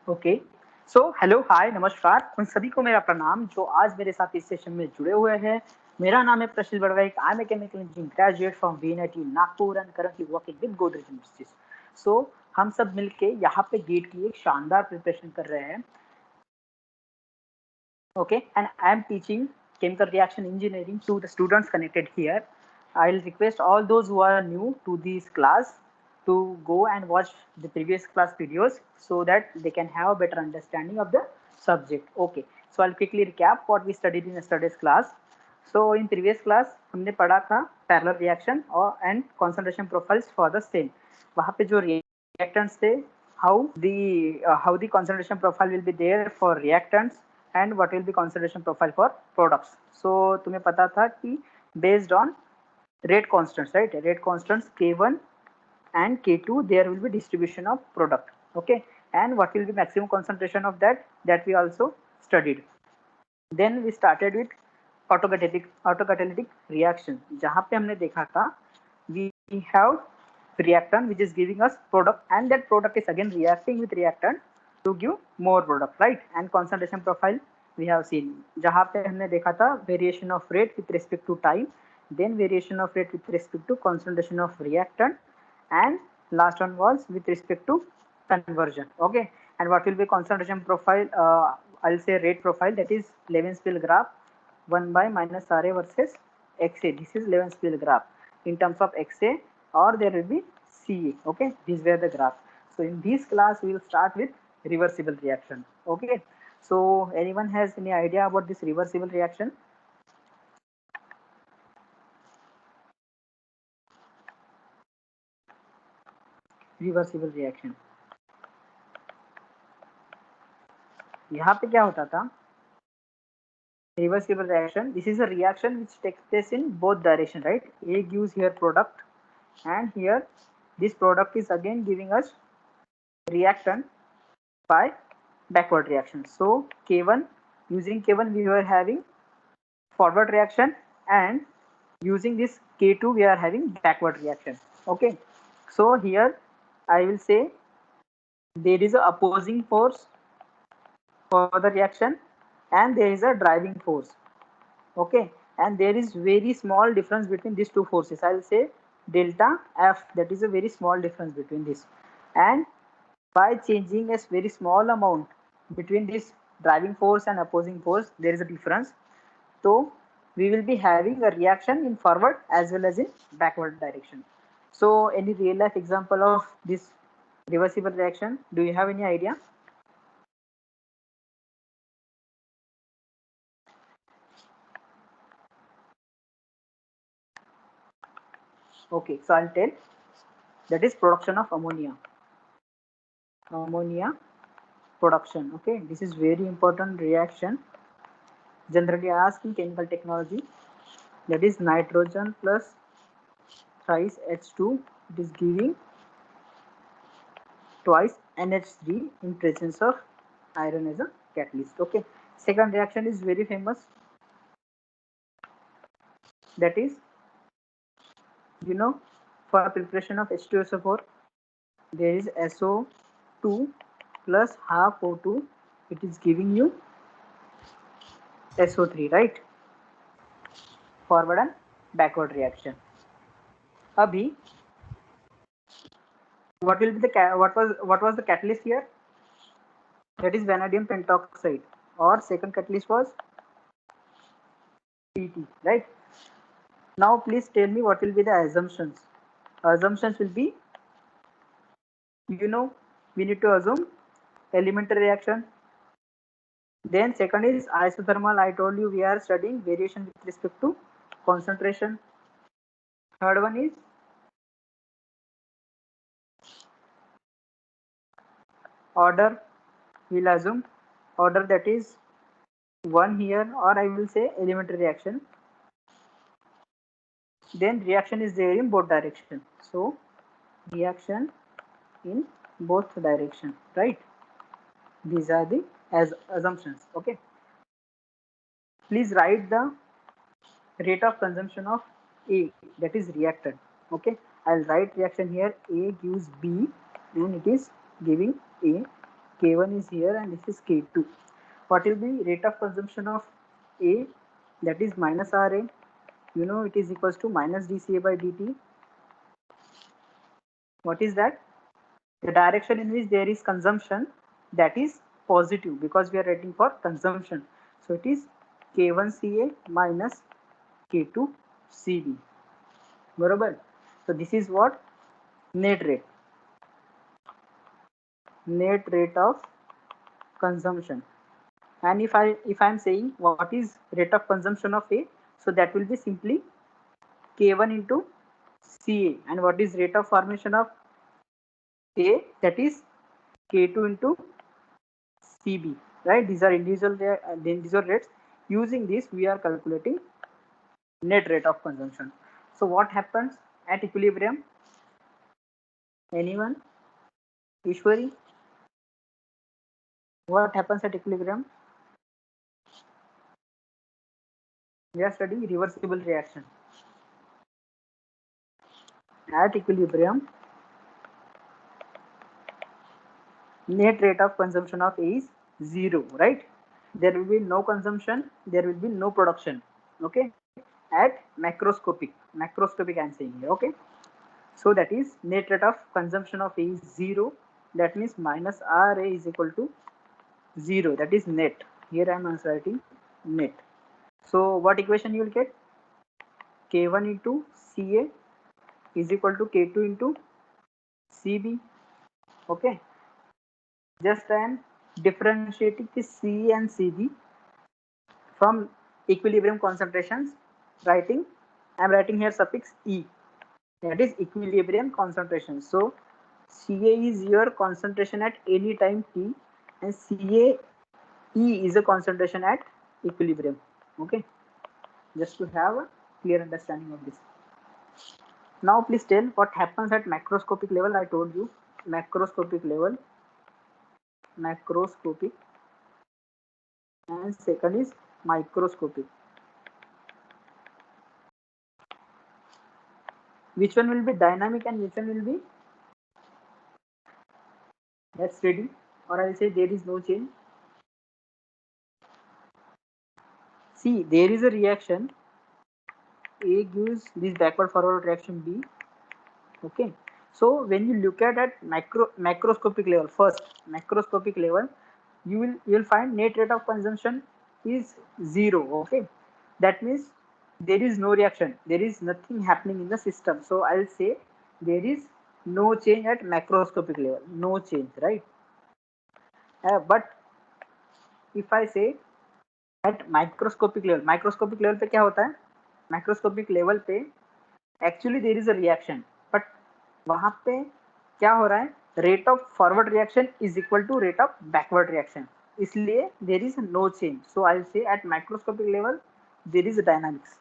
Okay, so hello hi नमस्कार उन सभी को मेरा प्रणाम जो आज मेरे साथ इस सेशन में जुड़े हुए हैं। मेरा नाम है Prashil Badwaik. I am a chemical engineering graduate from VNIT Nagpur and currently working with Godrej industries. So हम सब मिलके यहाँ पे गेट की एक शानदार प्रिपरेशन कर रहे हैं। Okay, and I am teaching chemical reaction engineering to the students connected here. I'll request all those who are new to this class to go and watch the previous class videos so that they can have a better understanding of the subject. Okay, so I'll quickly recap what we studied in yesterday's class. So in previous class हमने पढ़ा था parallel reaction और and concentration profiles for the same. वहाँ पे जो reactants थे, how the concentration profile will be there for reactants and what will be concentration profile for products. So तुम्हें पता था कि based on rate constants, right? Rate constants K1 and K2, there will be distribution of product. Okay, and what will be maximum concentration of that we also studied. Then we started with autocatalytic reaction, जहाँ पे हमने देखा था we have reactant which is giving us product and that product is again reacting with reactant to give more product, right? And concentration profile we have seen, जहाँ पे हमने देखा था variation of rate with respect to time, then variation of rate with respect to concentration of reactant, and last one was with respect to conversion. Okay, and what will be concentration profile? I'll say rate profile, that is Levenspiel graph 1 by minus RA versus XA. This is Levenspiel graph in terms of XA, or there will be CA. Okay, these were the graph. So in this class we will start with reversible reaction. Okay, so anyone has any idea about this reversible reaction? Reversible reaction, यहाँ पे क्या होता था? Reversible reaction, this is a reaction which takes place in both direction, right? A gives here product and here this product is again giving us reactant by backward reaction. So K1, using K1 we were having forward reaction, and using this K2 we are having backward reaction. Okay, so here I will say there is a opposing force for the reaction and there is a driving force. Okay, and there is very small difference between these two forces. I will say delta F, that is a very small difference between this, and by changing a very small amount between this driving force and opposing force, there is a difference. So we will be having a reaction in forward as well as in backward direction. So any real life example of this reversible reaction, do you have any idea? Okay, so I'll tell, that is production of ammonia. Ammonia production. Okay, this is very important reaction generally asked in chemical technology, that is nitrogen plus thrice H2, it is giving twice NH3 in presence of iron as a catalyst. Okay, second reaction is very famous, that is, you know, for preparation of H2SO4 there is SO2 plus half O2, it is giving you SO3, right? Forward and backward reaction. Abhi, what will be the what was the catalyst here? That is vanadium pentoxide, or second catalyst was PT, right? Now please tell me what will be the assumptions. Assumptions will be, we need to assume elementary reaction. Then second is isothermal. I told you we are studying variation with respect to concentration. Third one is order. We'll assume order, that is one here, or I will say elementary reaction. Then reaction is there in both direction. So reaction in both direction, right? These are the assumptions. Okay, please write the rate of consumption of A, that is reactant. Okay, I'll write reaction here. A gives B and it is giving A. K1 is here and this is K2. What will be rate of consumption of A? That is minus RA. You know it is equals to minus dCA by dt. What is that? The direction in which there is consumption, that is positive because we are writing for consumption. So it is K1CA minus K2CB. Barabar? So this is what? Net rate. Net rate of consumption. And if I am saying what is rate of consumption of A, so that will be simply K1 into CA. And what is rate of formation of A? That is K2 into CB. Right? These are individual rates. Using this, we are calculating net rate of consumption. So what happens at equilibrium? Anyone? Ishwari? What happens at equilibrium? We are studying reversible reaction. At equilibrium, net rate of consumption of A is 0, right? There will be no consumption, there will be no production, okay? At macroscopic I am saying here, okay? So that is net rate of consumption of A is 0. That means minus RA is equal to 0. That is net. Here I am writing net. So what equation you will get? K1 into CA is equal to K2 into CB. Okay. Just I am differentiating the CA and CB from equilibrium concentrations. I am writing here suffix E. That is equilibrium concentration. So CA is your concentration at any time t, and CAE is a concentration at equilibrium. Okay, just to have a clear understanding of this. Now please tell what happens at macroscopic level. I told you macroscopic level, macroscopic, and second is microscopic. Which one will be dynamic and which one will be? That's ready, or I'll say there is no change. See, there is a reaction. A gives this backward forward reaction B. Okay, so when you look at macroscopic level, first macroscopic level, you will find net rate of consumption is 0. Okay, that means there is no reaction, there is nothing happening in the system. So I'll say there is no change at macroscopic level, no change, right? But if I say at microscopic level पे क्या होता है? Microscopic level पे actually there is a reaction, but वहां पे क्या हो रहा है? Rate of forward reaction is equal to rate of backward reaction, इसलिए there is no change. So I say at microscopic level there is dynamics.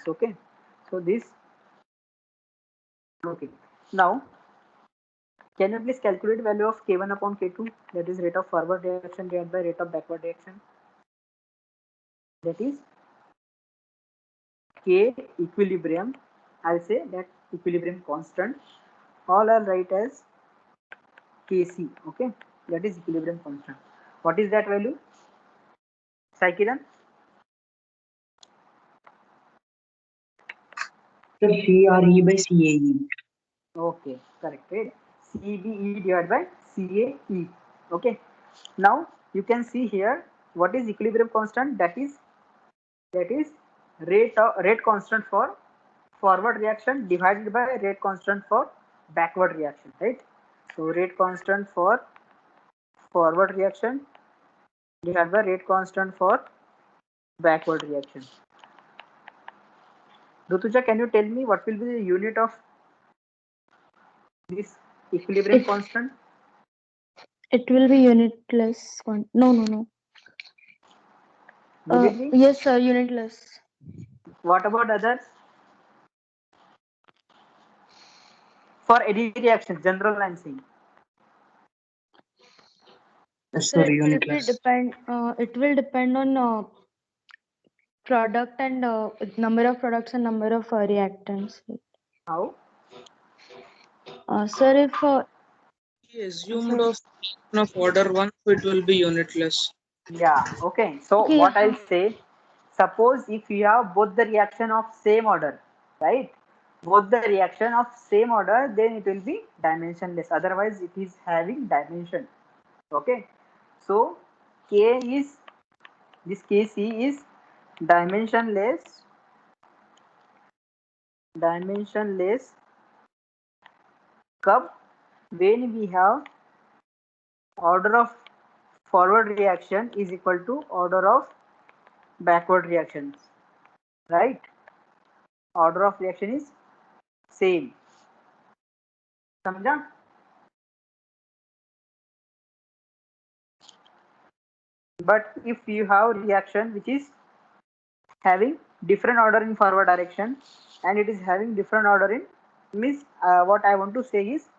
Okay, so this. Okay, now can you please calculate value of K1 upon K2, that is rate of forward reaction divided by rate of backward reaction? That is K equilibrium. I'll say that equilibrium constant, all I'll write as Kc. Okay, that is equilibrium constant. What is that value? Saikiran? So CRE by CAE. Okay, correct. Right? CBE divided by CAE. Okay. Now you can see here what is equilibrium constant. That is rate constant for forward reaction divided by rate constant for backward reaction. Right. So rate constant for forward reaction divided by rate constant for backward reaction. Rutuja, can you tell me what will be the unit of this equilibrium constant? It will be unitless. No. Will it be? Yes, sir, unitless. What about others? For any reaction, general I'm saying. So unitless. It will depend on product and number of products and number of reactants. How? Sir, if He assumed of order 1, so it will be unitless. Yeah, okay. So Okay, what I'll say, suppose if you have both the reaction of same order, right? Both the reaction of same order, then it will be dimensionless. Otherwise, it is having dimension. Okay. So K is, this Kc is dimensionless, dimensionless cup when we have order of forward reaction is equal to order of backward reactions, right? Order of reaction is same. समझा? But if you have reaction which is having different order in forward direction and it is having different order in, means what I want to say is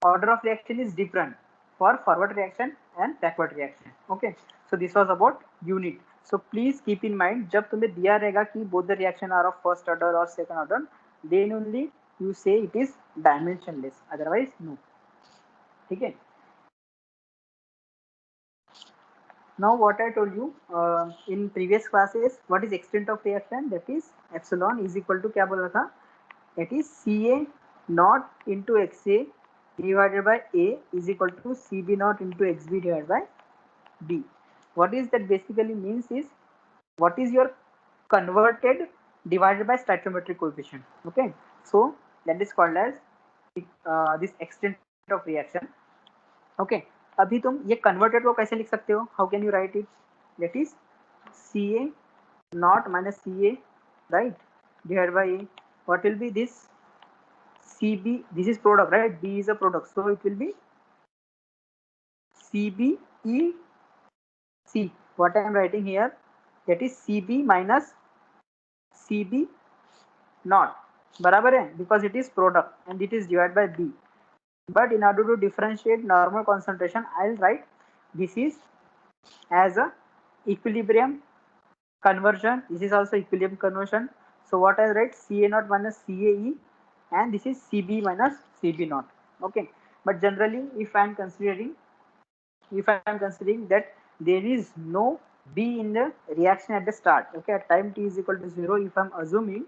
order of reaction is different for forward reaction and backward reaction. Okay, so this was about unit. So please keep in mind, जब तुम्हें दिया रहेगा कि both the reaction are of first order or second order, then only you say it is dimensionless, otherwise no. ठीक है? Now what I told you in previous classes, what is extent of reaction? That is epsilon is equal to क्या बोला था? That is Ca naught into Xa divided by A is equal to Cb naught into Xb divided by B. What is that basically means is what is your converted divided by stoichiometric coefficient. Okay, so that is called as this extent of reaction. Okay, अभी तुम ये converted को कैसे लिख सकते हो? How can you write it? That is Ca naught minus Ca, right, divided by A. What will be this? Cb, this is product, right? B is a product, so it will be Cb E C. What I am writing here, that is Cb minus Cb naught. बराबर है, because it is product and it is divided by B. But in order to differentiate normal concentration, I'll write this is as a equilibrium conversion. This is also equilibrium conversion. So what I write, Ca naught minus Cae, and this is Cb minus Cb naught. Okay, but generally if I am considering that there is no B in the reaction at the start, okay, at time t is equal to 0, if I am assuming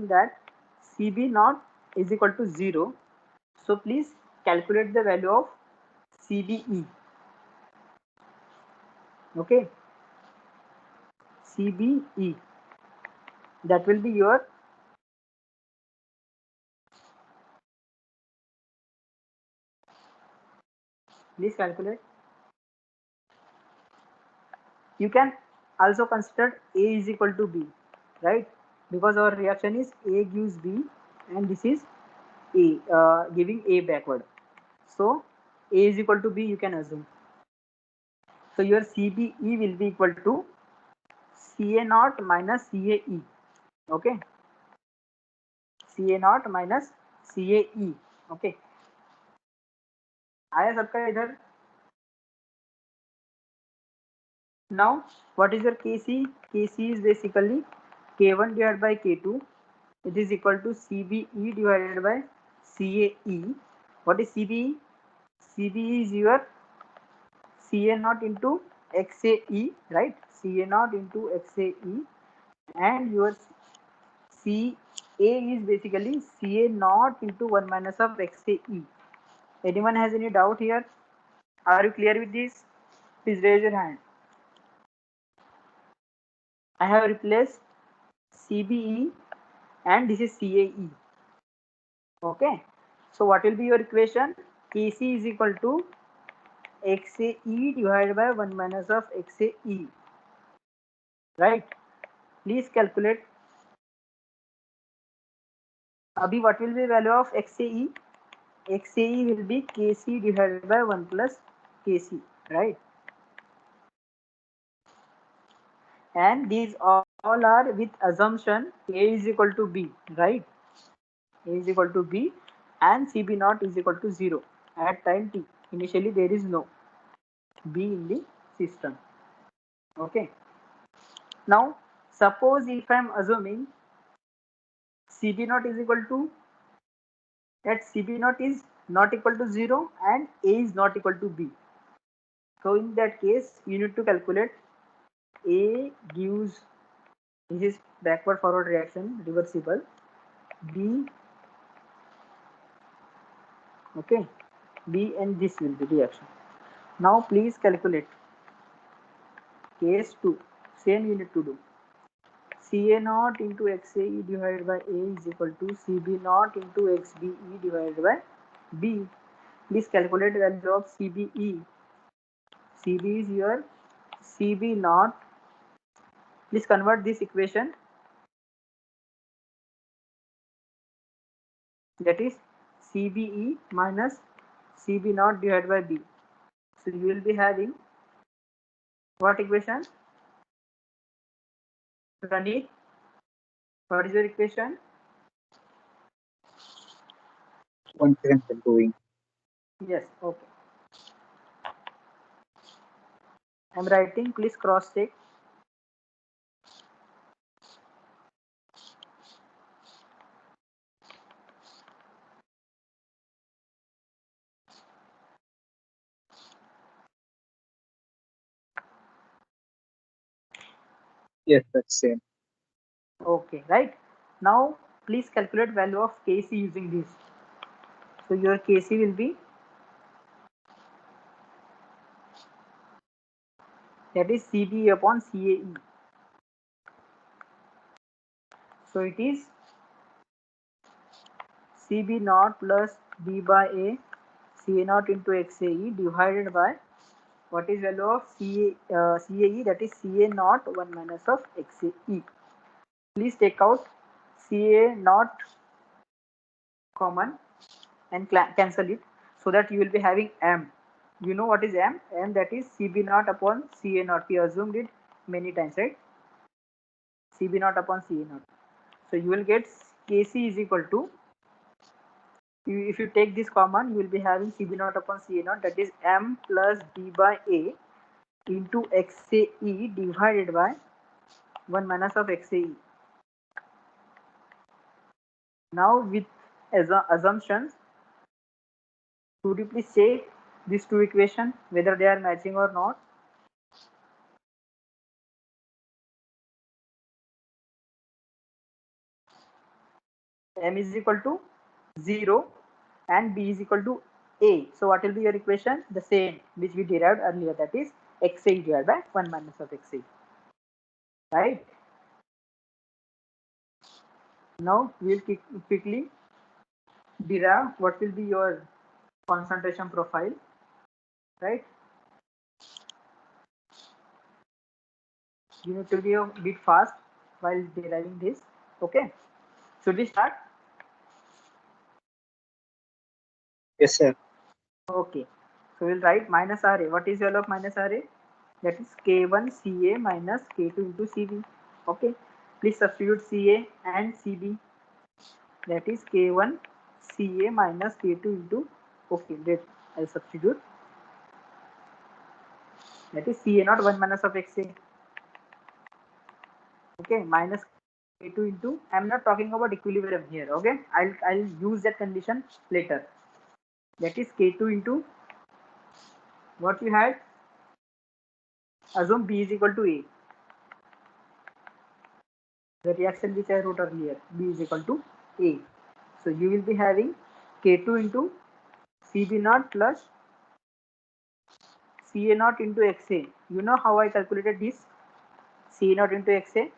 that Cb naught is equal to 0, so please calculate the value of Cbe. Okay, Cbe, that will be your please calculate. You can also consider A is equal to B, right? Because our reaction is A gives B and this is A giving A backward. So A is equal to B, you can assume. So your Cbe will be equal to Ca naught minus Cae. Okay, Ca naught minus Cae. Okay, आया सबका इधर? Now what is your Kc? Kc is basically K1 divided by K2. It is equal to Cbe divided by Cae. What is Cbe? Cbe is your Ca naught into Xae, right? Ca naught into Xae, and your Ca is basically Ca naught into 1 minus of Xae. Anyone has any doubt here? Are you clear with this? Please raise your hand. I have replaced Cbe and this is Cae. Okay, so what will be your equation? Kc is equal to Xae divided by 1 minus of Xae, right? Please calculate. Abhi, what will be value of Xae? Xae will be Kc divided by 1 plus Kc, right? And these all are with assumption A is equal to B, right? A is equal to B and Cb naught is equal to 0 at time t. Initially there is no B in the system. Okay. Now suppose if I am assuming Cb naught is equal to, that Cb naught is not equal to 0 and A is not equal to B. So in that case, you need to calculate A gives, this is backward forward reaction, reversible. B, okay, B and this will be reaction. Now please calculate case 2. Same you need to do. CA naught into XAE divided by A is equal to CB naught into XBE divided by B. Please calculate the value of CBE. CB is your CB naught. Please convert this equation, that is CBE minus CB naught divided by B. So you will be having what equation? Pranit, what is your equation? 1 second, sir, going. Yes, okay. I am writing, please cross check. Yes, that's same. Okay, right. Now please calculate value of Kc using this. So your Kc will be, that is CBE upon CAE. So it is CB naught plus B by A CA naught into XAE divided by what is value of CAE, that is CA naught 1 minus of XAE. Please take out CA naught common and cancel it, so that you will be having M. You know what is M? M, that is CB naught upon CA naught. We assumed it many times, right? CB naught upon CA naught. So you will get Kc is equal to, if you take this common, you will be having CB naught upon CA naught, that is M plus B by A into XAE divided by 1 minus of XAE. Now with assumptions, could you please say these two equations whether they are matching or not? M is equal to 0 and B is equal to A. So what will be your equation? The same which we derived earlier, that is XAE divided by 1 minus of XAE. Right? Now we will quickly derive what will be your concentration profile. Right? You need to be a bit fast while deriving this. Okay. Should we start? Yes, sir. Okay. So we'll write minus RA. What is value of minus RA? That is K1 CA minus K2 into CB. Okay. Please substitute CA and CB. That is K1 CA minus K2 into, okay, let I'll substitute. That is CA naught 1 minus of XA. Okay, minus K2 into, I'm not talking about equilibrium here. Okay, I'll use that condition later. That is K2 into what you had. Assume B is equal to A. The reaction which I wrote earlier, B is equal to A. So you will be having K2 into CB naught plus CA naught into XA. You know how I calculated this? CA naught into XA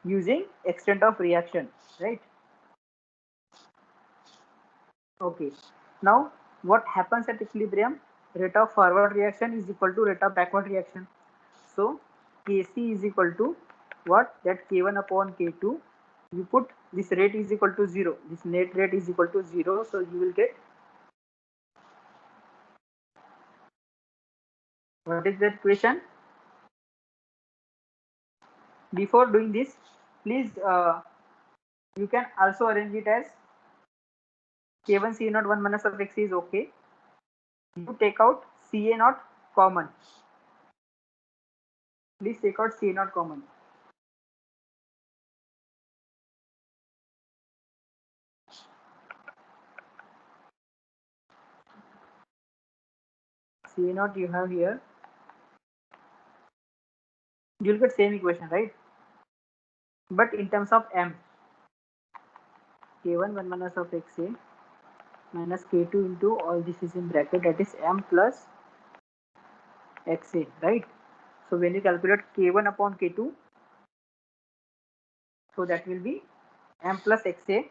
using extent of reaction, right? Okay. Now what happens at equilibrium? Rate of forward reaction is equal to rate of backward reaction. So Kc is equal to what? That K1 upon K2. You put this rate is equal to 0. This net rate is equal to 0. So you will get, what is that equation? Before doing this, please you can also arrange it as K1 C naught 1 minus of X is okay. You take out CA naught common. Please take out CA naught common. C0 you have here. You'll get same equation, right? But in terms of m, k1 1 minus of xa minus k2 into all this is in bracket, that is m plus xa, right? So when you calculate k1 upon k2, so that will be m plus xa,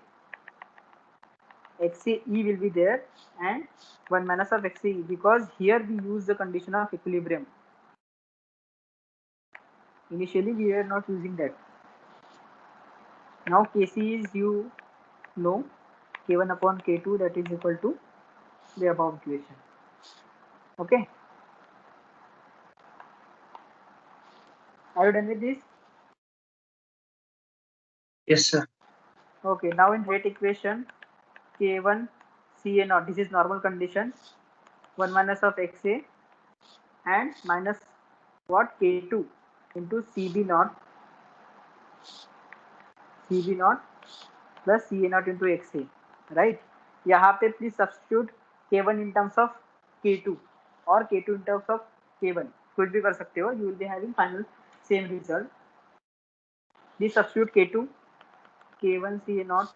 xe will be there, and 1 minus of xe, because here we use the condition of equilibrium. Initially we are not using that. Now kc is, you know, k1 upon k2, that is equal to the above equation. Okay, are you done with this? Yes, sir. Okay, now in rate equation, k1 ca naught, this is normal condition, 1 minus of xa and minus what, k2 into cb naught plus ca naught into xa, right? यहाँ पे please substitute k1 in terms of k2 or k2 in terms of k1, कुछ भी कर सकते हो, you will be having final same result. Please substitute k2, k1 ca naught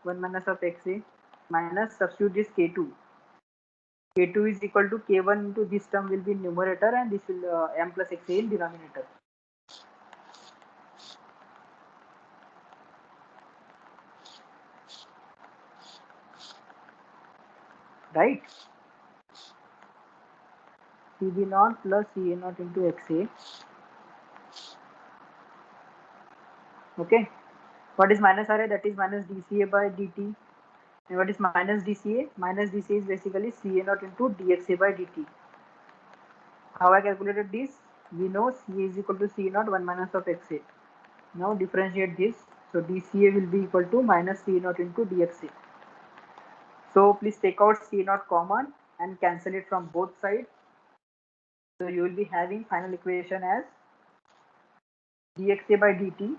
1 minus of xa minus substitute this k2. K2 is equal to k1 into this term will be in numerator and this will m plus xa in denominator. Right? cb naught plus ca naught into xa. Okay. What is minus RA? That is minus dca by dt. And what is minus dca? Minus dca is basically ca naught into dxa by dt. How I calculated this? We know ca is equal to c naught 1 minus of xa. Now differentiate this. So dca will be equal to minus c naught into dxa. So please take out c naught common and cancel it from both sides. So you will be having final equation as dxa by dt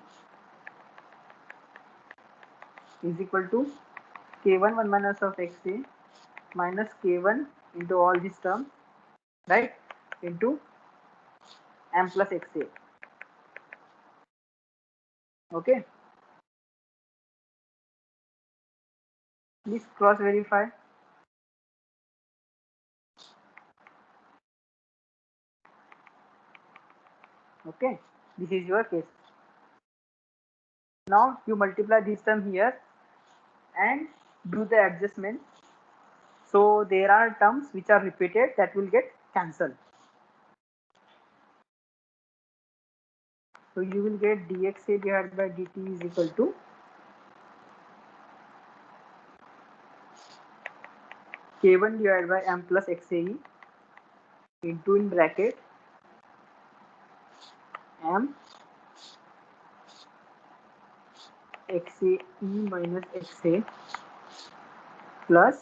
is equal to k1 1 minus of xa minus k1 into all these terms, right, into m plus xa. Okay, please cross verify. Okay, this is your case. Now you multiply this term here and do the adjustment. So there are terms which are repeated that will get cancelled. So you will get dxa divided by dt is equal to k1 divided by m plus xe into in bracket m xe minus xa plus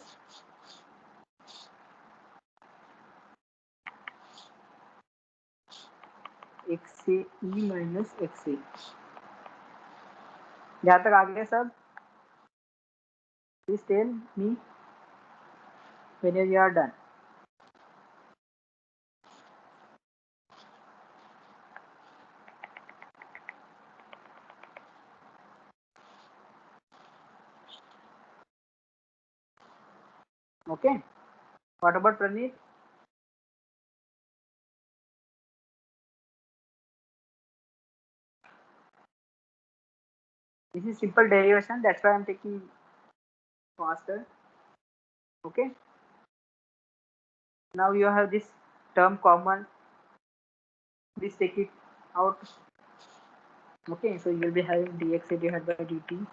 xa minus xa. यहाँ तक आ गया सब? Please tell me when you are done. Okay. What about Praneet? This is simple derivation. That's why I'm taking faster. Okay. Now you have this term common. Please take it out. Okay. So you will be having dxa divided by dt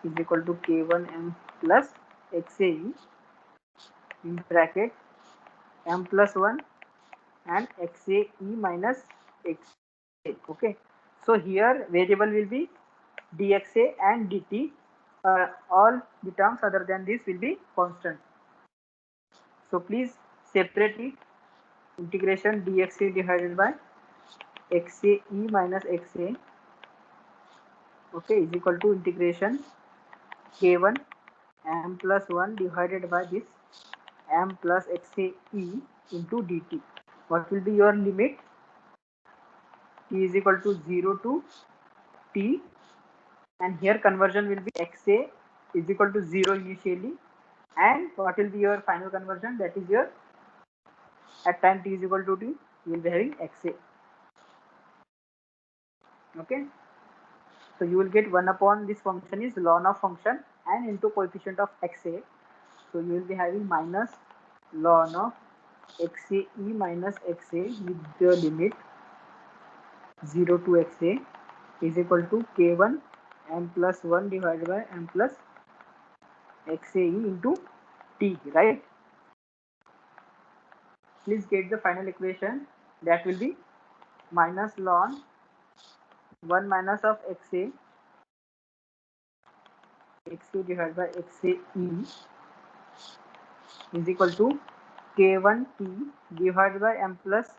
is equal to k1 m plus xa in bracket m plus 1 and xa minus xa. Okay. So here variable will be dxa and dt. All the terms other than this will be constant. So please separate it. Integration dxa divided by xa minus xa, okay, is equal to integration k1 m plus 1 divided by this m plus xa e into dt. What will be your limit? T is equal to 0 to t, and here conversion will be xa is equal to 0 initially, and what will be your final conversion? That is your at time t is equal to t, you will be having xa. Okay, so you will get 1 upon this function is ln of function and into coefficient of xa. So you will be having minus ln of xa e minus xa with the limit 0 to xa is equal to k1 m plus 1 divided by m plus xa e into t, right? Please get the final equation. That will be minus ln 1 minus of xa divided by xa e is equal to k1 t divided by m plus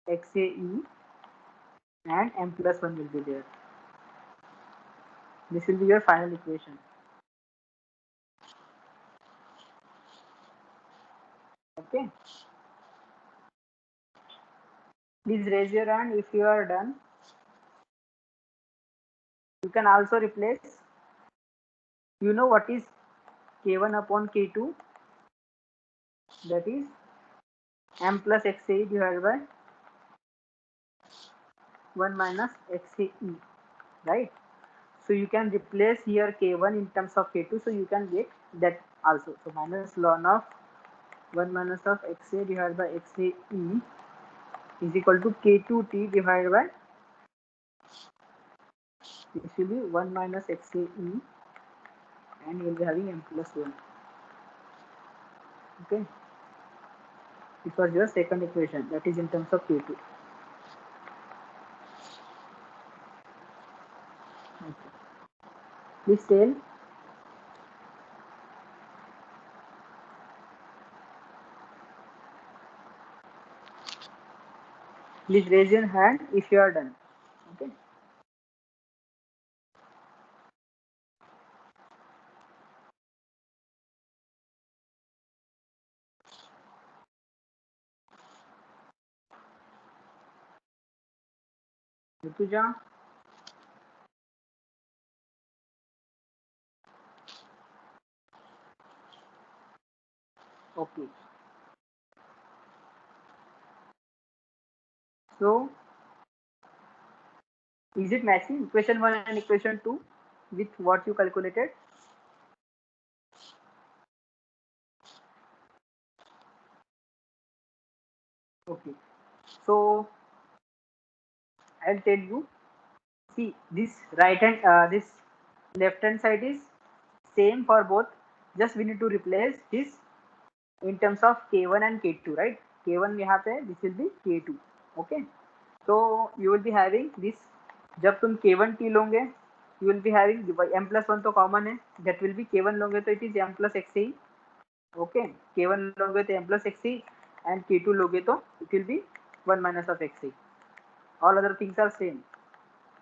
xa e, and m plus 1 will be there. This will be your final equation. Okay. Please raise your hand if you are done. You can also replace. You know what is k1 upon k2? That is m plus xa divided by 1 minus xa e, right? So you can replace here k1 in terms of k2, so you can get that also. So minus ln of 1 minus of xa divided by xa e is equal to k2t divided by, this will be 1 minus xa e, and you will be having m plus 1. Okay, it was your second equation, that is in terms of k2. Okay. Please tell. Please raise your hand if you are done. Okay. Rituja. Okay. So is it matching equation 1 and equation 2 with what you calculated? Okay. So I'll tell you. See, this right hand, this left hand side is same for both. Just we need to replace this in terms of k1 and k2, right? k1 यहाँ पे, this will be k2. Okay. So you will be having this. जब तुम k1 t लोगे, you will be having m plus 1 तो common है. That will be k1 लोगे तो it is m plus xa. Okay. k1 लोगे तो m plus xa, and k2 लोगे तो it will be 1 minus of xa. All other things are same.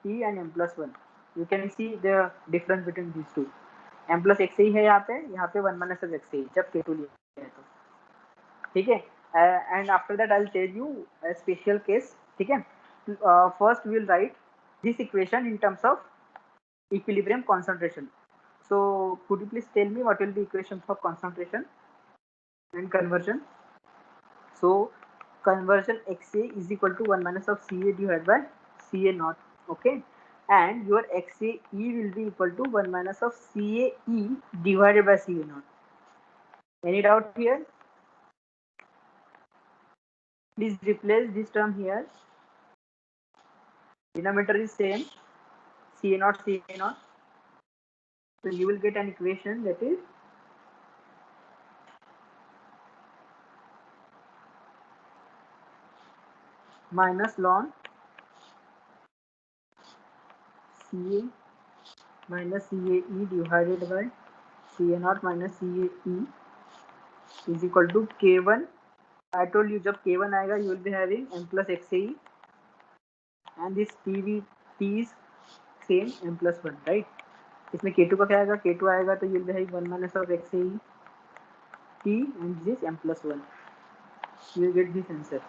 t and m plus 1. You can see the difference between these two. m plus xa ही है यहाँ पे 1 minus of xa जब k2 लिया है तो, ठीक है. And after that I'll tell you a special case. ठीक है. First we will write this equation in terms of equilibrium concentration. So could you please tell me what will be equation for concentration and conversion? So conversion xa is equal to 1 minus of ca divided by ca naught. Okay, and your xa e will be equal to 1 minus of ca e divided by ca naught. Any doubt here? Please replace this term here. Denominator is same, ca naught ca naught. So you will get an equation that is minus ln ca minus ca e divided by ca naught minus ca e is equal to k1. I told you जब k1 आएगा you will be having m plus xa, and this t is same m plus 1, right? इसमें k2 का क्या आएगा? k2 आएगा तो you will be having 1 minus of xa, T and this is m plus 1. You will get this answer.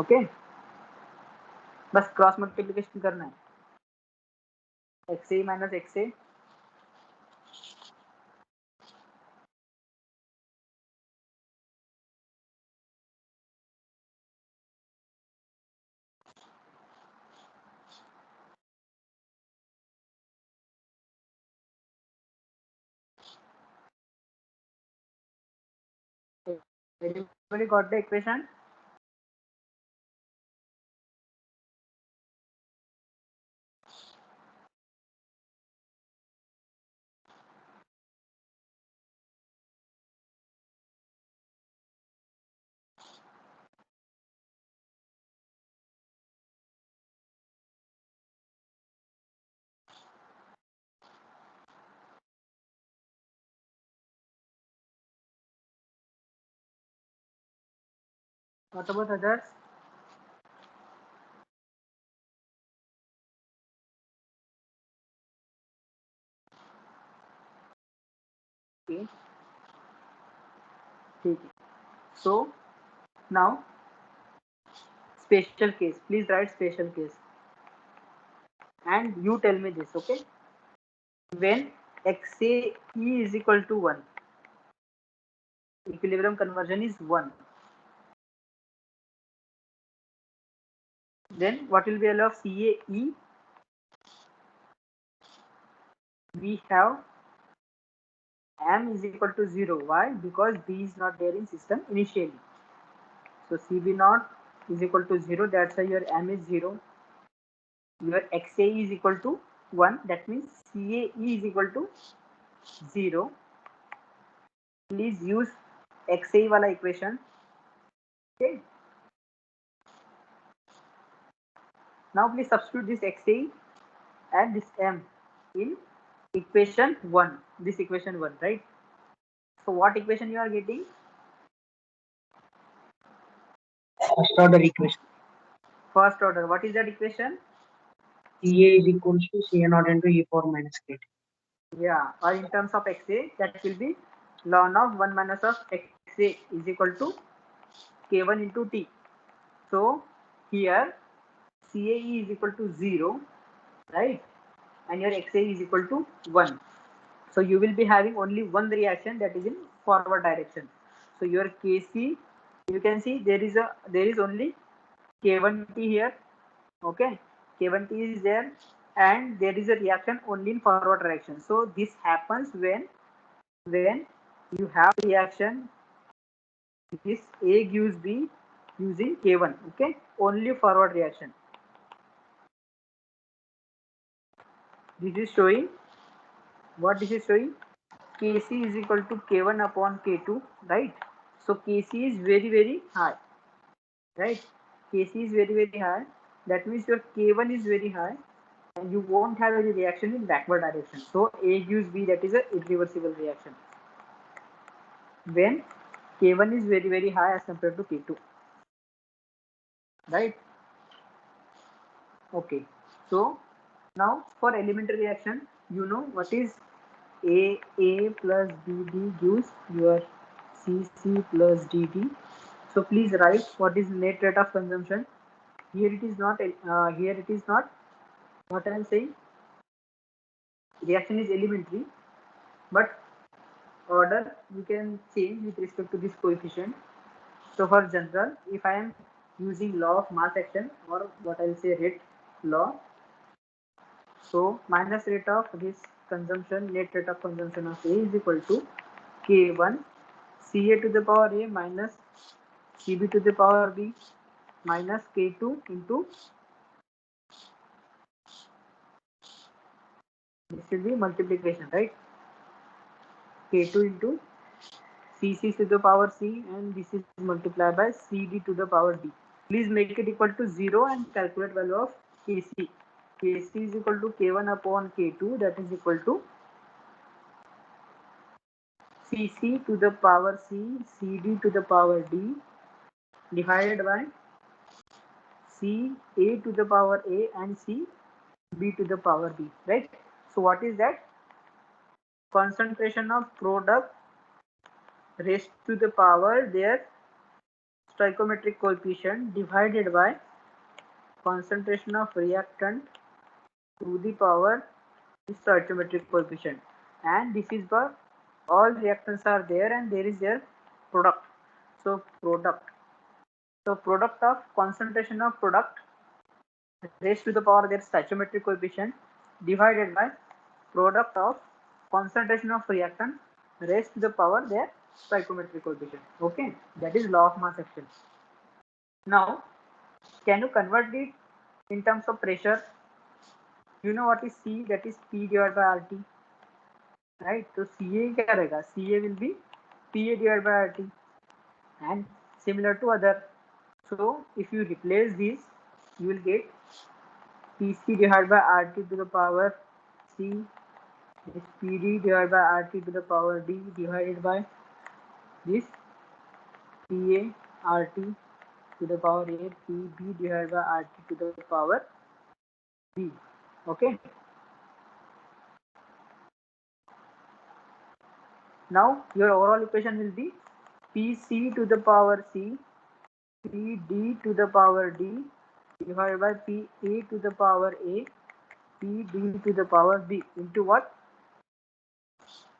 Okay, बस cross multiplication करना है. XA minus XA Everybody got the equation? What about others? Okay, ठीक है. So now special case. Please write special case. And you tell me this, okay? When XA is equal to 1, equilibrium conversion is 1. Then what will be value of CAE? We have m is equal to 0. Why? Because B is not there in system initially. So CB naught is equal to 0. That's why your m is 0. Your XA is equal to 1. That means CAE is equal to 0. Please use XA wala equation. Okay. Now please substitute this XA and this m in equation 1. This equation 1, right? So what equation you are getting? First order equation. First order. What is that equation? CA is equals to CA naught into e power minus KT. Yeah, or in terms of XA, that will be ln of 1 minus of XA is equal to K1 into T. So here CAE is equal to 0, right? And your XA is equal to 1. So you will be having only one reaction, that is in forward direction. So your KC, you can see there is only K1T here. Okay, K1T is there, and there is a reaction only in forward direction. So this happens when you have reaction, this A gives B using K1. Okay, only forward reaction. This is showing what this is showing. Kc is equal to K1 upon K2, right? So Kc is very high, right? Kc is very high. That means your K1 is very high, and you won't have any reaction in backward direction. So A gives B, that is a irreversible reaction when K1 is very high as compared to K2, right? Okay, so now for elementary reaction, you know what is A plus BB gives your CC plus DD. So please write what is net rate of consumption. Here it is not. Here it is not. What I am saying, reaction is elementary, but order you can change with respect to this coefficient. So for general, if I am using law of mass action, or what I will say rate law, so minus rate of this consumption, net rate of consumption of A is equal to K1 Ca to the power A minus Cb to the power B minus K2 into, this will be multiplication, right? K2 into Cc to the power C, and this is multiplied by Cd to the power D. Please make it equal to 0 and calculate value of Kc. Kc is equal to K1 upon K2, that is equal to Cc to the power C, Cd to the power D divided by C A to the power A and C B to the power B, right? So what is that? Concentration of product raised to the power their stoichiometric coefficient divided by concentration of reactant to the power the stoichiometric coefficient, and this is for all reactants are there and there is their product. So product of concentration of product raised to the power their stoichiometric coefficient divided by product of concentration of reactant raised to the power their stoichiometric coefficient. Okay, that is law of mass action. Now, can you convert it in terms of pressure? You know what is C? That is P divided by RT, right? So CA क्या रहेगा? CA will be PA divided by RT, and similar to other. So if you replace this, you will get PC divided by RT to the power C is PD divided by RT to the power D divided by this PA RT to the power A, PB divided by RT to the power B. Okay. Now your overall equation will be PC to the power C, PD to the power D divided by PA to the power A, PD to the power B into what?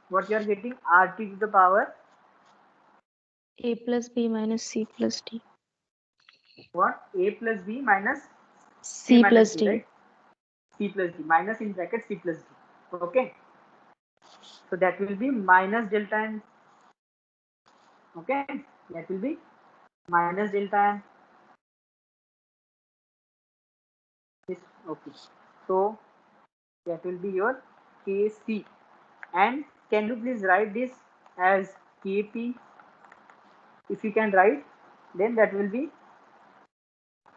What you are getting? RT to the power A plus B minus C plus D. what? A plus B minus C minus plus D, D. right? C plus D minus in bracket C plus D. Okay. So that will be minus delta n. Okay. That will be minus delta n. This okay. So that will be your Kc. And can you please write this as Kp? If you can write, then that will be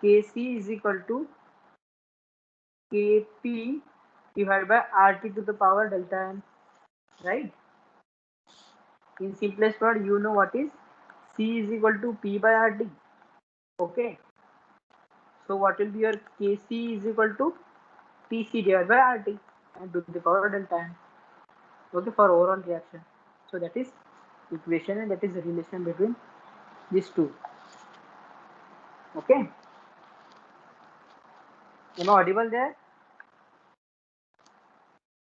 Kc is equal to Kp divided by RT to the power delta n, right? In simplest word, you know what is C is equal to P by RT. Okay. So what will be your Kc is equal to Pc divided by RT and to the power delta n. Okay, for overall reaction. So that is equation and that is the relation between these two. Okay. Am I audible there?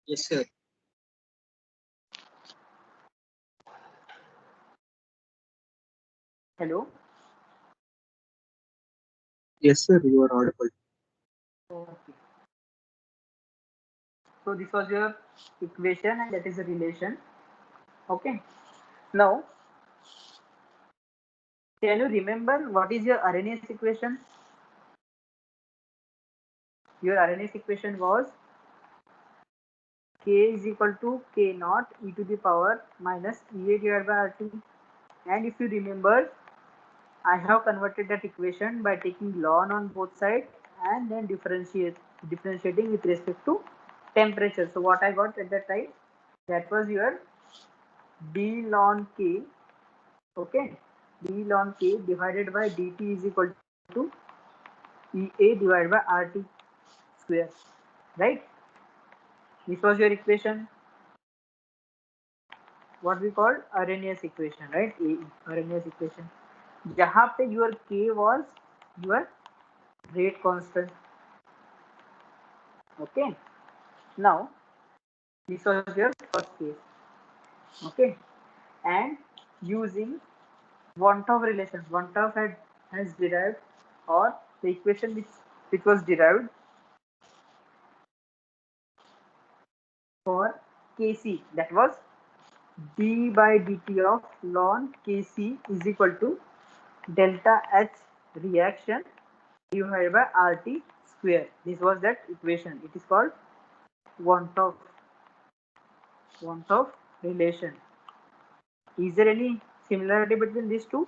Yes, sir. Hello. Yes, sir. You are audible. Okay. So this was your equation and that is a relation. Okay. Now, can you remember what is your Arrhenius equation? Your Arrhenius equation was K is equal to K naught e to the power minus EA divided by RT. And if you remember, I have converted that equation by taking ln on both sides and then differentiating with respect to temperature. So what I got at that time, that was your d ln K, okay, d ln K divided by dt is equal to EA divided by RT square, right? This was your equation, what we call Arrhenius equation, right? Arrhenius equation. जहाँ पे your K was your rate constant. Okay. Now this was your first case. Okay. And using Van 't Hoff relation, Van 't Hoff has derived, or the equation which was derived for Kc, that was d by dt of ln Kc is equal to delta H reaction divided by RT square. This was that equation. It is called Van 't Hoff relation. Is there any similarity between these two?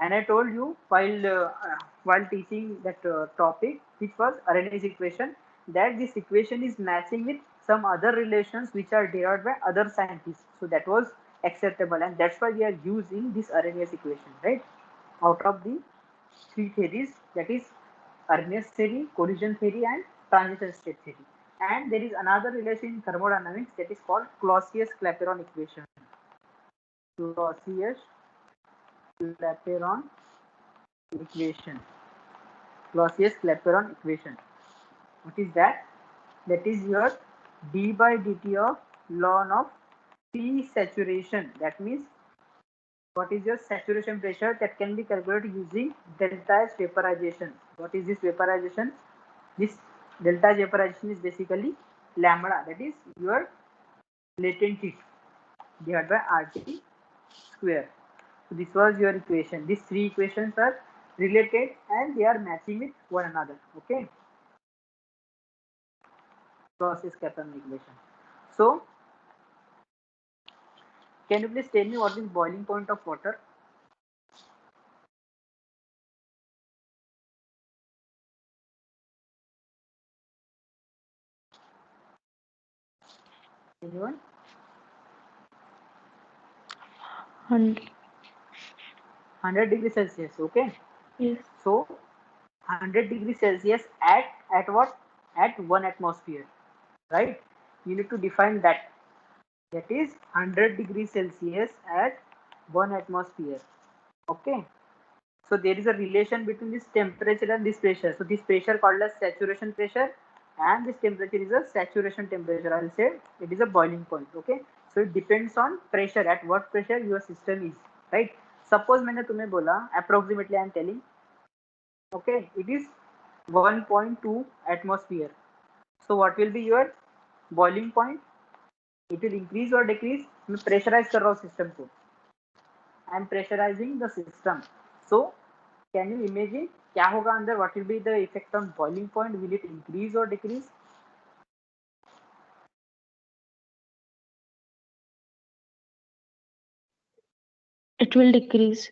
And I told you while teaching that topic, which was Arrhenius equation, that this equation is matching with some other relations which are derived by other scientists. So that was acceptable, and that's why we are using this Arrhenius equation, right? Out of the three theories, that is Arrhenius theory, collision theory, and transition state theory. And there is another relation in thermodynamics that is called Clausius-Clapeyron equation. Clausius-Clapeyron equation. Clausius-Clapeyron equation. What is that? That is your d by dt of ln of P saturation. That means what is your saturation pressure that can be calculated using delta H vaporization. What is this vaporization? This delta H vaporization is basically lambda, that is your latent heat divided by RT square. So this was your equation. These three equations are related and they are matching with one another. Okay. Clausius-Clapeyron equation. So can you please tell me what is boiling point of water? Anyone? 100 degrees Celsius. Okay. Yes. So 100 degrees Celsius at what? At 1 atmosphere, right? You need to define that. That is 100 degrees Celsius at 1 atmosphere. Okay. So there is a relation between this temperature and this pressure. So this pressure called as saturation pressure, and this temperature is a saturation temperature. I'll say it is a boiling point. Okay. So it depends on pressure, at what pressure your system is, right? Suppose मैंने तुम्हें बोला approximately I am telling, okay, it is 1.2 atmosphere. So what will be your boiling point? It will increase or decrease. मैं pressurize कर रहा हूँ system को. I am pressurizing the system. So can you imagine क्या होगा अंदर? What will be the effect on boiling point? Will it increase or decrease? It will decrease.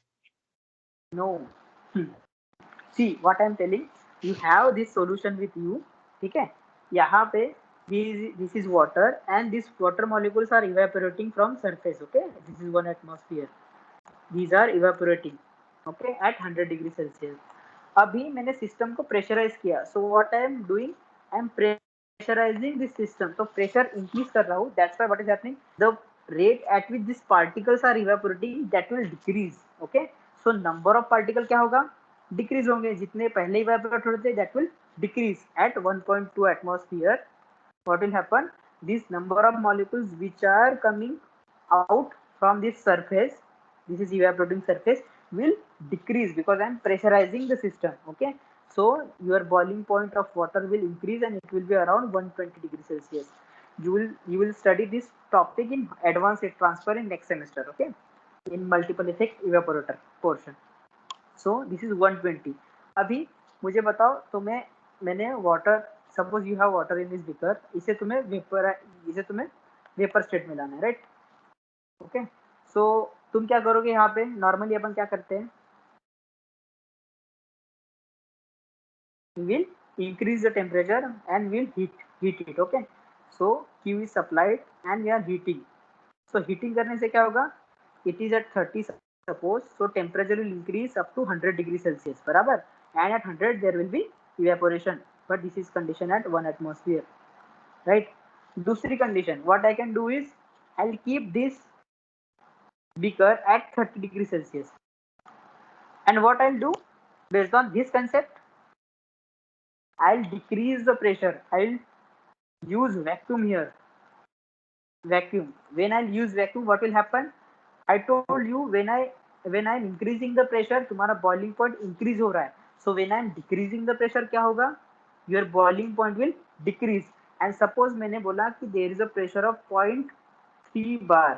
No. See what I am telling. You have this solution with you. ठीक है? यहाँ पे this is water and these water molecules are evaporating from surface. Okay, this is 1 atmosphere. These are evaporating. Okay, at 100 degree Celsius. अभी मैंने system को pressurise किया. So what I am doing, I am pressurising this system. तो pressure increase कर रहा हूँ. That's why what is happening, the rate at which this particles are evaporating that will decrease. Okay, so number of particle क्या होगा? Decrease होंगे. जितने पहले evaporate होते थे that will decrease at 1.2 atmosphere. What will happen? This number of molecules which are coming out from this surface, this is evaporating surface, will decrease because I am pressurizing the system. Okay, so your boiling point of water will increase and it will be around 120 degrees Celsius. You will study this topic in advanced heat transfer in next semester. Okay, in multiple effect evaporator portion. So this is 120. अभी मुझे बताओ, मैंने water, suppose you have water in this beaker, इसे तुम्हें vapour state में लाना है, right? Okay, सो तुम क्या करोगे? यहाँ पे नॉर्मली अपन क्या करते हैं, will increase the temperature and will heat it. Okay, so Q is supplied and we are heating. So heating करने से क्या होगा? It is at 30 suppose, so temperature will increase up to 100 degrees Celsius, barabar, and at 100 there will be evaporation, but this is condition at 1 atmosphere, right? Dusri condition, what I can do is I'll keep this beaker at 30 degrees Celsius, and what I'll do based on this concept, I'll decrease the pressure. I'll use vacuum here. Vacuum, when I'll use vacuum, what will happen? I told you when I'm increasing the pressure, तुम्हारा boiling point increase हो रहा है. So when I'm decreasing the pressure, क्या होगा? Your boiling point will decrease. And suppose मैंने बोला कि there is a pressure of 0.3 bar,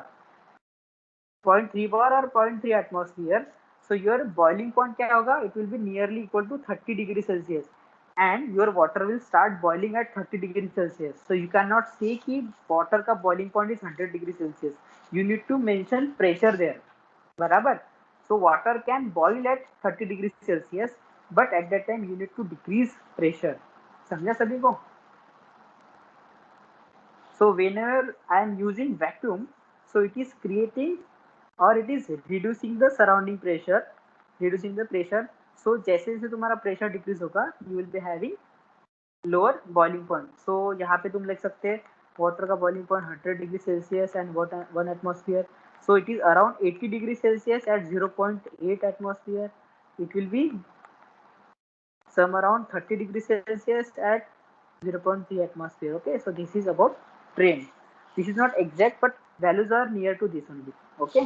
0.3 bar or 0.3 atmosphere. So your boiling point क्या होगा? It will be nearly equal to 30 degrees Celsius. And your water will start boiling at 30 degrees Celsius. So you cannot say कि water का boiling point is 100 degrees Celsius. You need to mention pressure there, बराबर? So water can boil at 30 degrees Celsius, but at that time you need to decrease pressure. समझा सभी को? So whenever I am using vacuum, so it is creating or it is reducing the surrounding pressure, reducing the pressure. सो जैसे जैसे तुम्हारा pressure decrease होगा you will be having lower boiling point. So यहाँ पे तुम लिख सकते हैं वाटर का boiling point 100 degree Celsius and 1 atmosphere. So it is around 80 degrees Celsius at 0.8 atmosphere. It will be some around 30 degrees Celsius at 0.3 atmosphere. Okay, so this is about trend. This is not exact, but values are near to this only. Okay,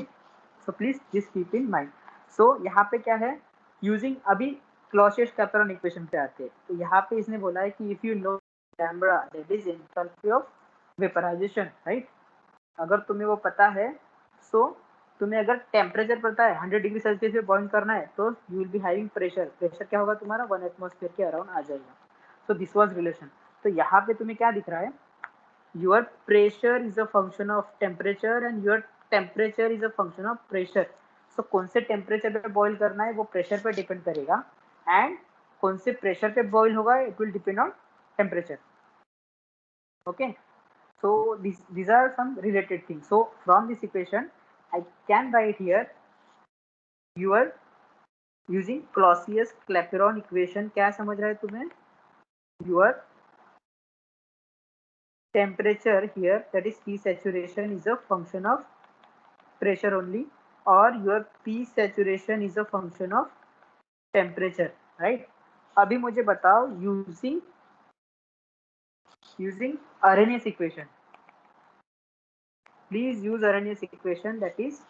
so please just keep in mind. So यहाँ पे क्या है, using अभी Clausius-Clapeyron equation पे आते हैं. तो यहाँ पे इसने बोला है कि if you know lambda, that is enthalpy of vaporization, right? अगर तुम्हें वो पता है, सो तुम्हें अगर टेम्परेचर पता है 100 डिग्री सेल्सियस पे बॉइल करना है, तो you will be having pressure. Pressure क्या होगा तुम्हारा 1 एटमॉस्फेयर के अराउंड आ जाएगा. So this was relation. तो यहाँ पे तुम्हें क्या दिख रहा है, your pressure is a function of temperature and your temperature is a function of pressure. So कौन से टेम्परेचर पे बॉइल करना है वो प्रेशर पे डिपेंड करेगा, एंड कौन से प्रेशर पे बॉइल होगा it will depend on temperature. Okay, so these are some related things. So from this equation I can write here you are using Clausius-Clapeyron equation. क्या समझ रहा है तुम्हें, your temperature here, that is T saturation, is a function of pressure only, or your P saturation is a function of temperature, right? अभी मुझे बताओ using Arrhenius equation. Please use Arrhenius equation, that is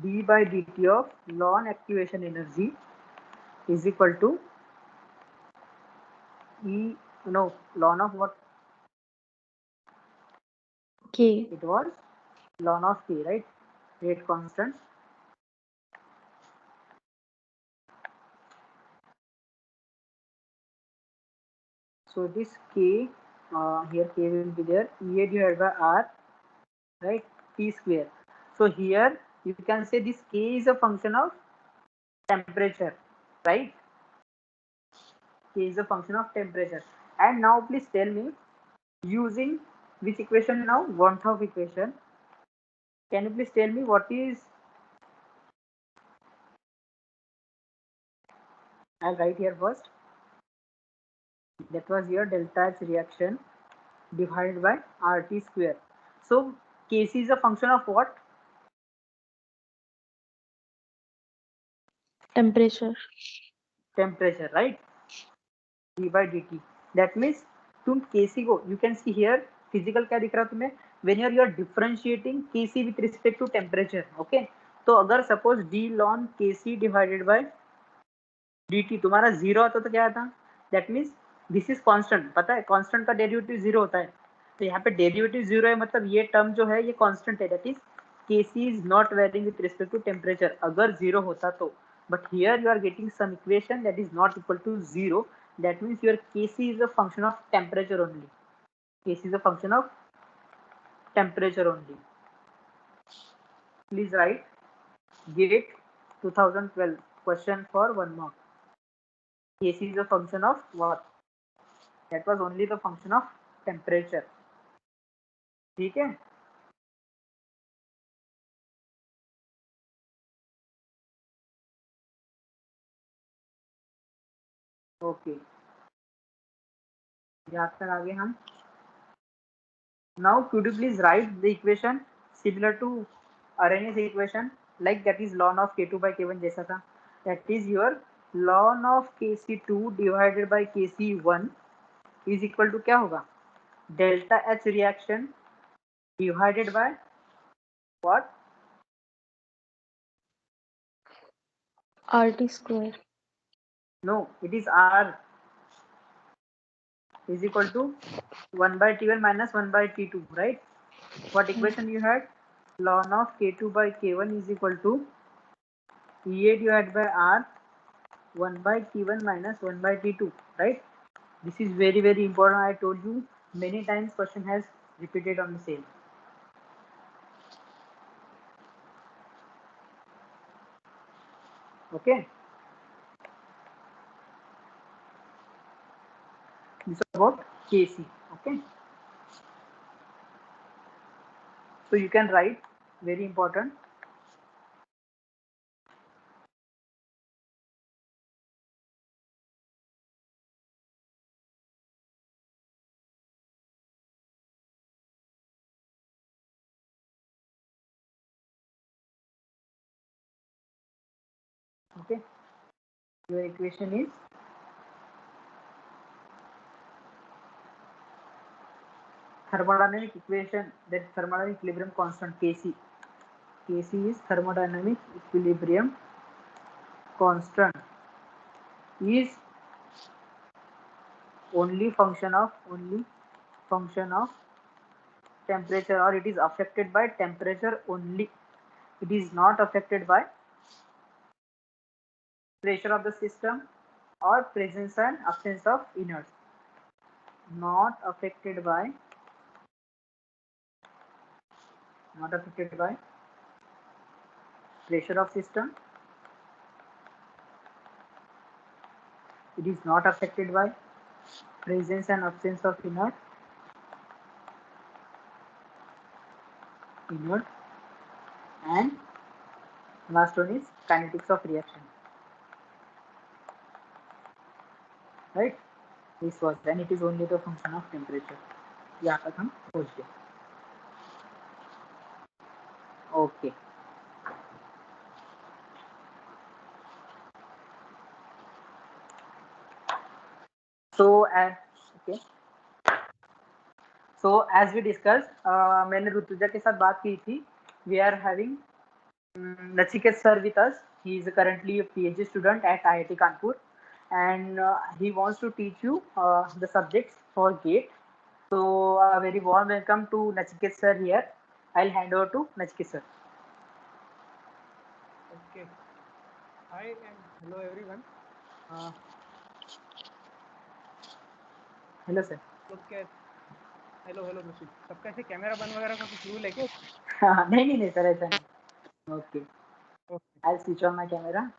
d by dt of ln activation energy is equal to ln of what? K. It was ln of K, right? Rate constant. So this K, here K will be there, EA divided by R, right? T square. So here you can say this K is a function of temperature, right? K is a function of temperature. And now please tell me, using which equation now? Von Trapp equation. Can you please tell me what is? I'll write here first. That was your delta H reaction divided by RT square. So Kc is a function of what? Temperature. Temperature, right? d by dt. That means तुम Kc को, you can see here physical क्या दिख रहा है तुम्हें, when you are differentiating Kc with respect to temperature. Okay, तो अगर suppose d ln Kc divided by dt तुम्हारा जीरो आता तो क्या आता, that means this is constant. पता है constant का डेरिवेटिव जीरो होता है, तो यहाँ पे डेरिवेटिव जीरो है, मतलब ये टर्म जो है ये कांस्टेंट है, that is Kc is not varying with respect to temperature. अगर जीरो होता तो, but here you are getting some equation that is not equal to zero. That means your Kc is a function of temperature only. Kc is a function of temperature only. Please write GATE 2012 question for 1 mark. Kc is a function of what? That was only the function of temperature. ठीक है, okay, यहाँ तक आगे हम. Now could you please write the equation similar to Arrhenius equation, like that is ln of K2 by K1 जैसा था. That is your ln of Kc2 divided by Kc1 is equal to क्या होगा, delta H reaction divided by what? RT square. No, it is R is equal to 1 by T1 minus 1 by T2, right? What equation you had? Ln of K2 by K1 is equal to EA divided by R 1 by T1 minus 1 by T2, right? This is very very important. I told you many times, question has repeated on the same. Okay, this is about Kc. Okay, so you can write, very important, Okay, your equation is thermodynamic equation, that thermodynamic equilibrium constant Kc. Kc is thermodynamic equilibrium constant, is only function of temperature, or it is affected by temperature only. It is not affected by pressure of the system or presence and absence of inerts. Not affected by pressure of system. It is not affected by presence and absence of inert. And last one is kinetics of reaction. Right? This was, then it is only the function of temperature. यहाँ तक हम पहुँच गए. Okay. So okay. So as we discussed, मैंने ऋतुजा के साथ बात की थी. We are having Nachiket sir with us. He is currently a PhD student at IIT Kanpur, and he wants to teach you the subjects for GATE. So a very warm welcome to Nachiket sir here. I'll hand over to Nachiket sir. Okay. Hi and hello everyone. Hello sir. लोग क्या hello प्रसूत, सबका ऐसे camera बंद वगैरह का कुछ rule है क्या? नहीं सर, ऐसा नहीं. Okay. I'll switch on my camera.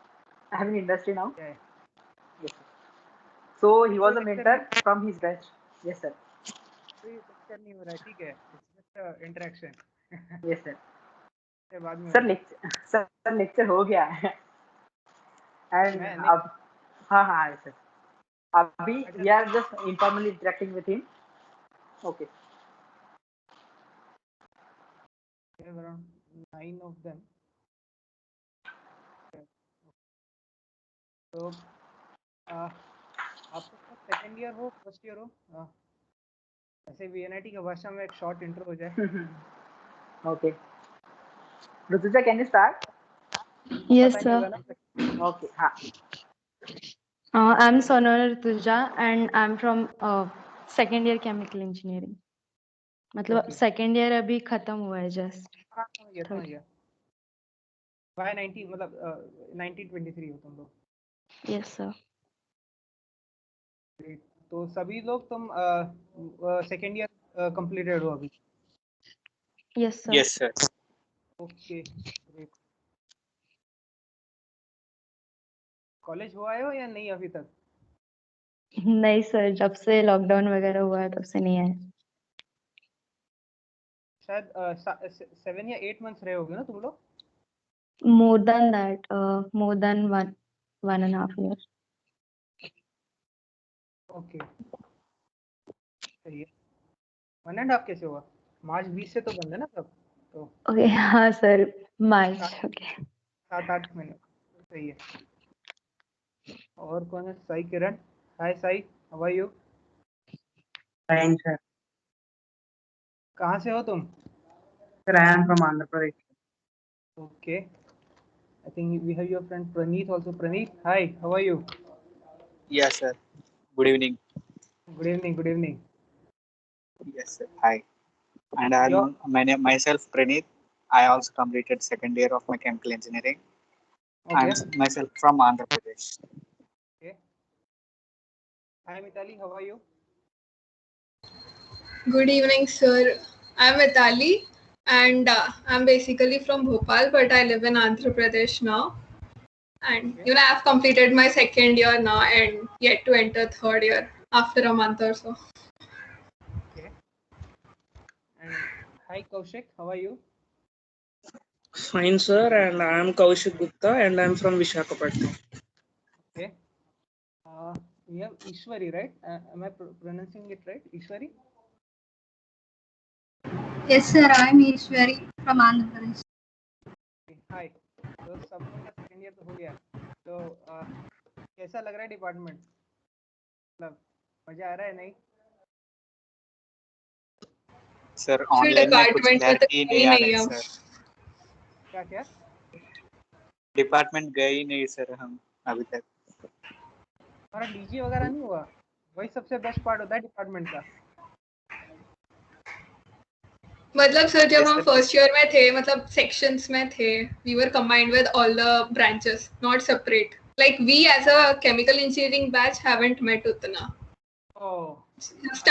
I have an industry now. Yeah. Yes sir. So he was a mentor from his batch. Yes sir. कोई लेक्चर नहीं हो रहा है, ठीक है? It's just interaction. Yes sir. बाद में सर लेक्चर हो गया है. And अब हाँ सर. अभी we are just informally interacting with him. Okay. We have around 9 of them. So आप सेकेंड ईयर हो, फर्स्ट ईयर हो? ऐसे VNIT की भाषा में एक शॉर्ट इंट्रो हो जाए. Okay. Rutuja, can you start? Yes, sir. Okay. हाँ. I'm Sonal Rutuja and I'm from second year chemical engineering. मतलब second year अभी खत्म हुआ है just. समझ गया. By 90 मतलब 1923 हो तुम लोग. Yes sir. तो सभी लोग तुम सेकेंड ईयर कंप्लीटेड हो अभी? Yes sir. Yes, sir. Okay, great. College हुआ है हो या नहीं अभी तक? नहीं सर, जब से लॉकडाउन वगैरह हुआ है तब से नहीं आए. शायद 7 या 8 मंथ्स रहे होगे ना तुम लोग? More than that, more than one and a half year. Okay, सही है. 1.5 कैसे हुआ? मार्च 20 से तो बंद है ना सब तो. ओके हाँ सर, मार्च. ओके 7-8 महीने, सही है. और कौन है? Sai Kiran. Hi Sai, how are you? Fine, sir. कहाँ से हो तुम? Sir, I am from Andhra Pradesh. Okay, I think we have your friend Praneeth also. Praneeth, hi, how are you? Yes, sir. Good evening. Good evening. Yes, sir. Hi. And I'm myself Praneeth. I also completed second year of mechanical engineering. Okay. I'm myself from Andhra Pradesh. Okay. Hi Mitali, how are you? Good evening, sir. I'm Mitali, and I'm basically from Bhopal, but I live in Andhra Pradesh now. And I have completed my second year now and yet to enter third year after a month or so. Okay. And hi Kaushik, how are you? Fine, sir. And I am Kaushik Gupta, and I am from Visakhapatnam. Okay. We have Ishwari, right? Am I pronouncing it right? Ishwari? Yes, sir. I am Ishwari from Andhra Pradesh. Okay. Hi. तो सब लोग का second year तो हो गया. तो कैसा लग रहा है डिपार्टमेंट? मतलब मजा आ रहा है नहीं? सर ऑनलाइन में कुछ डिपार्टमेंट में तो क्लैरिटी कहीं नहीं आ नहीं रहा है। है सर। क्या क्या? डिपार्टमेंट गए ही नहीं सर हम अभी तक। हमारा डीजी वगैरह नहीं हुआ? वही सबसे बेस्ट पार्ट होता है डिपार्टमेंट का। मतलब सर जब Yes, हम sir. फर्स्ट ईयर में थे, मतलब सेक्शंस में थे, we were combined with all the branches, not separate. Like we as a chemical engineering batch haven't met उतना. ओह